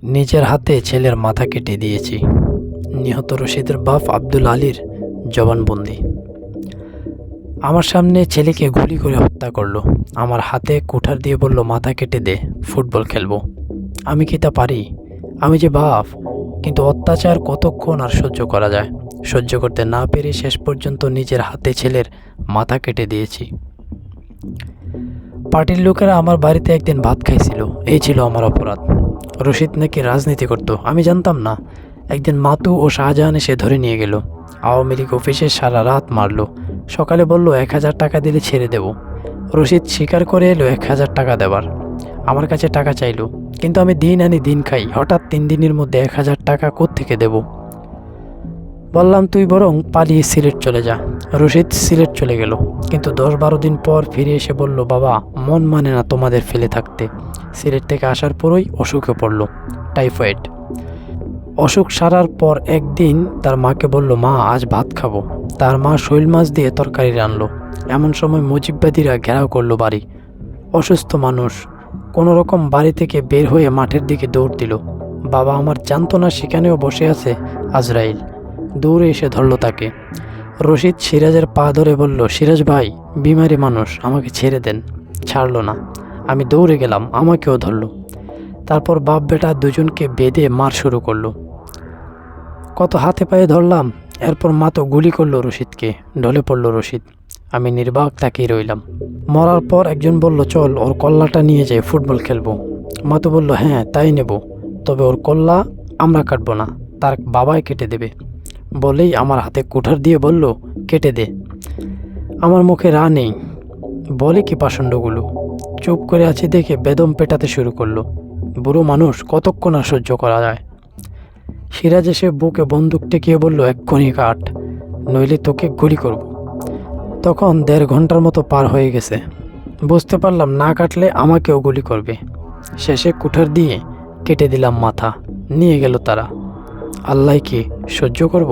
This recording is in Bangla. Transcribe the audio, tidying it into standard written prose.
নিজের হাতে ছেলের মাথা কেটে দিয়েছি। নিহত রশিদের বাপ আব্দুল আলীর জবানবন্দি। আমার সামনে ছেলেকে গুলি করে হত্যা করলো। আমার হাতে কুঠার দিয়ে বলল, মাথা কেটে দে, ফুটবল খেলবো। আমি কি তা পারি? আমি যে বাপ, কিন্তু অত্যাচার কতক্ষণ আর সহ্য করা যায়? সহ্য করতে না পেরে শেষ পর্যন্ত নিজের হাতে ছেলের মাথা কেটে দিয়েছি। পার্টির লোকেরা আমার বাড়িতে একদিন ভাত খাইছিল, এই ছিল আমার অপরাধ। রশিদ নাকি রাজনীতি করত, আমি জানতাম না। একদিন মাতু ও শাহজাহান এসে ধরে নিয়ে গেল। আওয়ামী লীগ অফিসে সারা রাত মারলো। সকালে বলল 1000 টাকা দিলে ছেড়ে দেব। রশিদ স্বীকার করে এলো 1000 টাকা দেবার। আমার কাছে টাকা চাইলো, কিন্তু আমি দিন আনি দিন খাই। হঠাৎ 3 দিনের মধ্যে 1000 টাকা কোত্থেকে দেব? বললাম, তুই বরং পালিয়ে সিলেট চলে যা। রশিদ সিলেট চলে গেল, কিন্তু 10-12 দিন পর ফিরে এসে বলল, বাবা, মন মানে না তোমাদের ফেলে থাকতে। সিলেট থেকে আসার পরই অসুখে পড়ল, টাইফয়েড। অসুখ সারার পর একদিন তার মাকে বলল, মা, আজ ভাত খাবো। তার মা শৈল মাছ দিয়ে তরকারি রানলো। এমন সময় মুজিববাদীরা ঘেরাও করলো বাড়ি। অসুস্থ মানুষ কোনো রকম বাড়ি থেকে বের হয়ে মাঠের দিকে দৌড় দিল। বাবা আমার জানতো না সেখানেও বসে আছে আজরাইল। দৌড়ে এসে ধরল তাকে। রশিদ সিরাজের পা ধরে বলল, সিরাজ ভাই, বিমারি মানুষ, আমাকে ছেড়ে দেন। ছাড়লো না। আমি দৌড়ে গেলাম, আমাকেও ধরলো। তারপর বাপ বেটা দুজনকে বেঁধে মার শুরু করলো। কত হাতে পায়ে ধরলাম। এরপর মা তো গুলি করলো রশিদকে। ঢলে পড়ল রশিদ। আমি নির্বাক তাকিয়ে রইলাম। মরার পর একজন বলল, চল ওর কল্লাটা নিয়ে যাই, ফুটবল খেলবো। মা তো বলল, হ্যাঁ তাই নেব, তবে ওর কল্লা আমরা কাটবো না, তার বাবাই কেটে দেবে। বলেই আমার হাতে কুঠার দিয়ে বলল, কেটে দে। আমার মুখে রা নেই। বলে কি পাষণ্ডগুলো? চুপ করে আছি দেখে বেদম পেটাতে শুরু করলো। বুড়ো মানুষ কতক্ষণ আর সহ্য করা যায়? সিরাজ এসে বুকে বন্দুক টেকিয়ে বলল, এক্ষুনি কাট, নইলে তোকে গুলি করব। তখন 1.5 ঘন্টার মতো পার হয়ে গেছে। বুঝতে পারলাম না কাটলে আমাকেও গুলি করবে। শেষে কুঠার দিয়ে কেটে দিলাম মাথা। নিয়ে গেল তারা। আল্লাহ কি সহ্য করব?